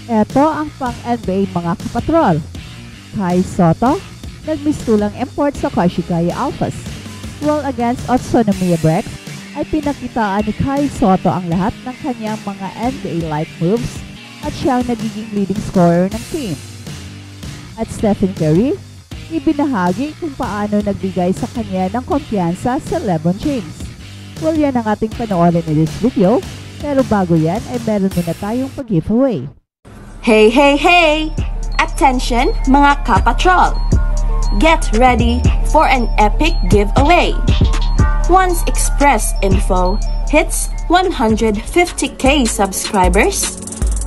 Ito ang pang-NBA mga kapatrol. Kai Sotto, nagmistulang import sa Kashigaya Alphas. While against Otsunomiya Brex, ay pinakitaan ni Kai Sotto ang lahat ng kanyang mga NBA-like moves at siyang nagiging leading scorer ng team. At Stephen Curry, ibinahagi kung paano nagbigay sa kanya ng kumpiyansa sa LeBron James. Well, yan ang ating panoorin in this video, pero bago yan ay meron muna tayong pag-giveaway. Hey, hey, hey! Attention mga kapatrol! Get ready for an epic giveaway! Once Express Info hits 150k subscribers,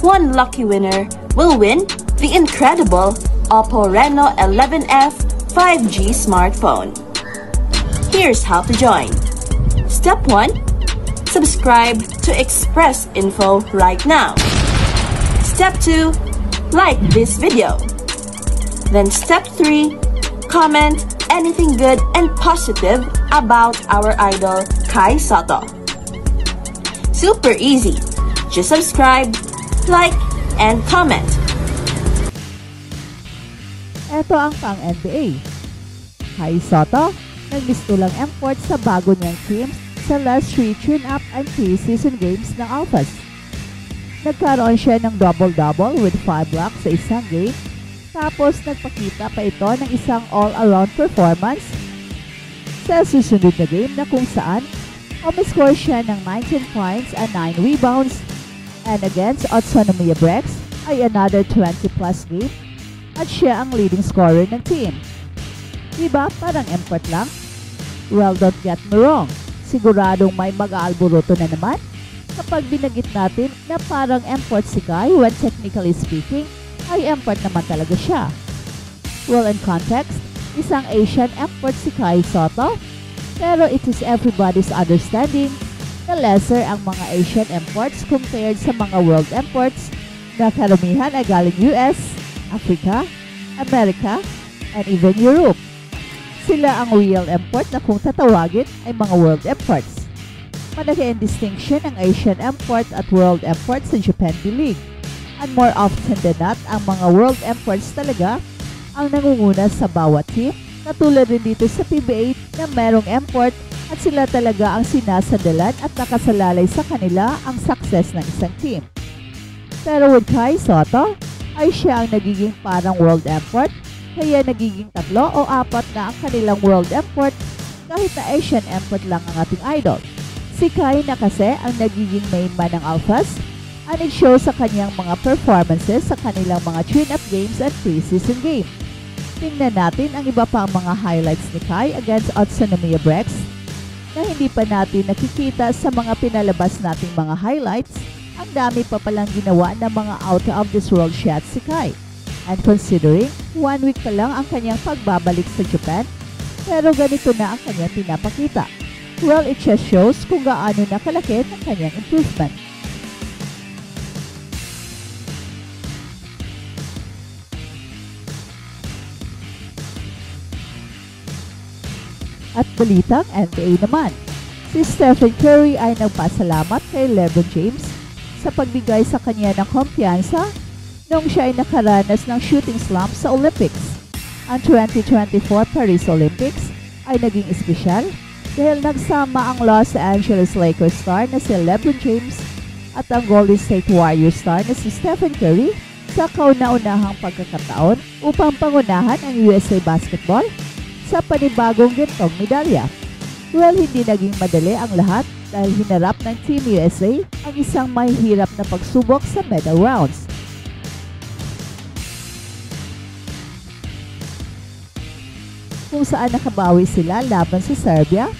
one lucky winner will win the incredible Oppo Reno 11F 5G smartphone. Here's how to join. Step 1. Subscribe to Express Info right now. Step 2. Like this video. Then step 3. Comment anything good and positive about our idol Kai Sotto. Super easy. Just subscribe, like, and comment. Ito ang pang-NBA. Kai Sotto, nagmistulang import sa bago niyang teams sa last 3 tune-up and pre-season games ng Alphas. Nagkaroon siya ng double-double with 5 blocks sa isang game, tapos nagpakita pa ito ng isang all-around performance sa susunod na game na kung saan umiscore siya ng 19 points and 9 rebounds, and against Otsunomiya Brex ay another 20-plus game at siya ang leading scorer ng team. Diba parang import lang? Well, don't get me wrong. Siguradong may mag-aalburuto na naman kapag binagit natin na parang import si Kai when technically speaking ay import naman talaga siya. Well, in context, isang Asian import si Kai Sotto, pero it is everybody's understanding na lesser ang mga Asian imports compared sa mga world imports na karamihan ay galing US, Africa, America, and even Europe. Sila ang real import na kung tatawagin ay mga world imports. Malaki ang distinction ng Asian import at world import sa Japan D-League. And more often than not, ang mga world imports talaga ang nangunguna sa bawat team, katulad rin dito sa PBA na merong import at sila talaga ang sinasandalan at nakasalalay sa kanila ang success ng isang team. Pero with Kai Sotto, ay siya ang nagiging parang world import, kaya nagiging 3 o 4 na ang kanilang world import kahit na Asian import lang ang ating idol. Si Kai na kasi ang nagiging main man ng Alphas, and it shows sa kanyang mga performances sa kanilang mga tune-up games at pre-season game. Tingnan natin ang iba pang mga highlights ni Kai against Otsunomiya Brex na hindi pa natin nakikita sa mga pinalabas nating mga highlights. Ang dami pa palang ginawa ng mga out of this world shots si Kai. And considering 1 week pa lang ang kanyang pagbabalik sa Japan, pero ganito na ang kanyang pinapakita. Well, it just shows kung gaano na kalaki ang kanyang improvement. At balitang NBA naman, si Stephen Curry ay nagpasalamat kay LeBron James sa pagbigay sa kanya ng kumpiyansa noong siya ay nakaranas ng shooting slump sa Olympics. Ang 2024 Paris Olympics ay naging espesyal dahil nagsama ang Los Angeles Lakers star na si LeBron James at ang Golden State Warriors star na si Stephen Curry sa kauna-unahang pagkakataon upang pangunahan ang USA Basketball sa panibagong gintong medalya. Well, hindi naging madali ang lahat dahil hinarap ng Team USA ang isang mahihirap na pagsubok sa medal rounds. Kung saan nakabawi sila laban sa Serbia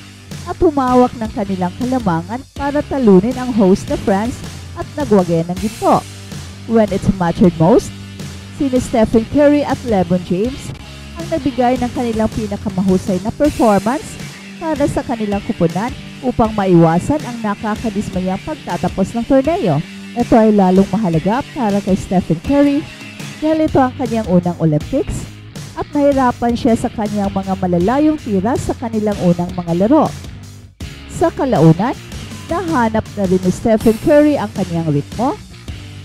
at humawak ng kanilang kalamangan para talunin ang host na France at nagwagi ng ginto. When it mattered most, sina Stephen Curry at LeBron James ang nagbigay ng kanilang pinakamahusay na performance para sa kanilang kupunan upang maiwasan ang nakakadismayang pagtatapos ng torneo. Ito ay lalong mahalaga para kay Stephen Curry dahil ito ang kanyang unang Olympics at nahirapan siya sa kanyang mga malalayong tira sa kanilang unang mga laro. Sa kalaunan, nahanap na rin ni Stephen Curry ang kanyang ritmo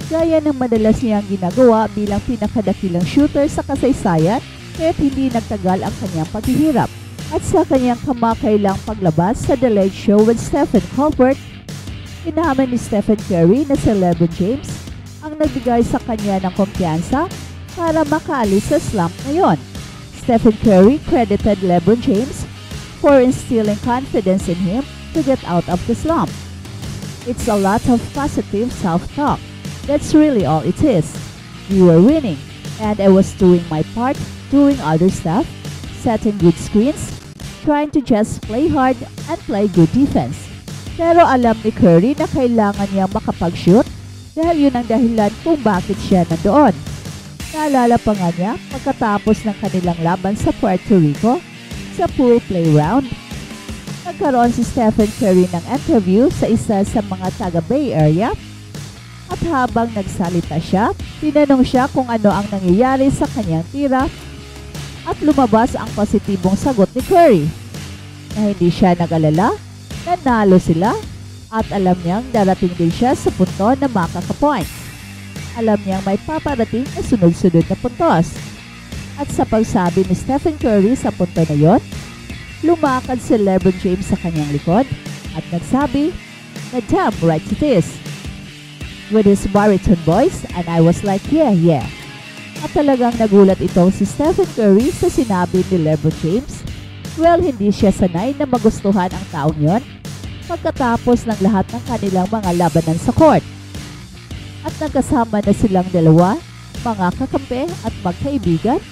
gaya ng madalas niyang ginagawa bilang pinakadakilang shooter sa kasaysayan, kaya't hindi nagtagal ang kanyang paghihirap. At sa kanyang kamakailang paglabas sa The Late Show with Stephen Colbert, inamin ni Stephen Curry na si LeBron James ang nagbigay sa kanya ng kumpiyansa para makaalis sa slump ngayon. Stephen Curry credited LeBron James for instilling confidence in him to get out of the slump. It's a lot of positive self-talk. That's really all it is. We were winning, and I was doing my part, doing other stuff, setting good screens, trying to just play hard and play good defense. Pero alam ni Curry na kailangan niyang makapag-shoot dahil yun ang dahilan kung bakit siya nandoon. Naalala pa nga niya pagkatapos ng kanilang laban sa Puerto Rico sa pool play round. Nagkaroon si Stephen Curry ng interview sa isa sa mga taga-Bay Area at habang nagsalita siya, tinanong siya kung ano ang nangyayari sa kanyang tira at lumabas ang positibong sagot ni Curry na hindi siya nag-alala, nanalo sila at alam niyang darating din siya sa punto na makaka-point. Alam niyang may paparating na sunod-sunod na puntos. At sa pagsabi ni Stephen Curry sa punto na yon, lumakad si LeBron James sa kanyang likod at nagsabi na damn right it is with his baritone voice, and I was like yeah. At talagang nagulat itong si Stephen Curry sa sinabi ni LeBron James. Well, hindi siya sanay na magustuhan ang taong yon pagkatapos ng lahat ng kanilang mga labanan sa court. At nagkasama na silang dalawa, mga kakampi at magkaibigan,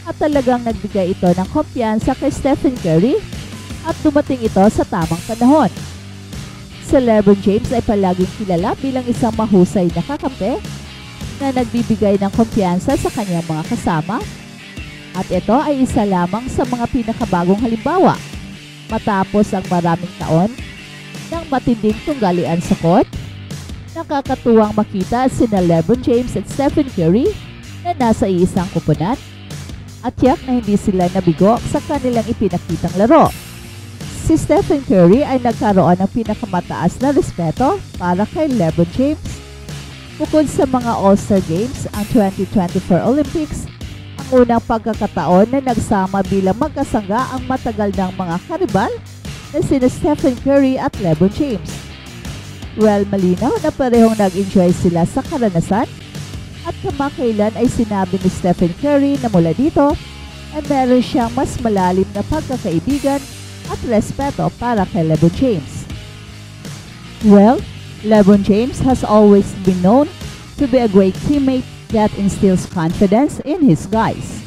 at talagang nagbigay ito ng kumpiyansa kay Stephen Curry at dumating ito sa tamang panahon. Si LeBron James ay palaging kilala bilang isang mahusay na kakampi na nagbibigay ng kumpiyansa sa kanyang mga kasama, at ito ay isa lamang sa mga pinakabagong halimbawa matapos ang maraming taon ng matinding tunggalian sa court. Nakakatuwang makita sina LeBron James at Stephen Curry na nasa iisang kupunan at tiyak na hindi sila nabigo sa kanilang ipinakitang laro. Si Stephen Curry ay nagkaroon ng pinakamataas na respeto para kay LeBron James. Bukod sa mga All-Star Games, ang 2024 Olympics, ang unang pagkakataon na nagsama bilang magkasangga ang matagal ng mga karibal na sina Stephen Curry at LeBron James. Well, malinaw na parehong nag-enjoy sila sa karanasan at kamakailan ay sinabi ni Stephen Curry na mula dito ay meron siyang mas malalim na pagkakaibigan at respeto para kay LeBron James. Well, LeBron James has always been known to be a great teammate that instills confidence in his guys.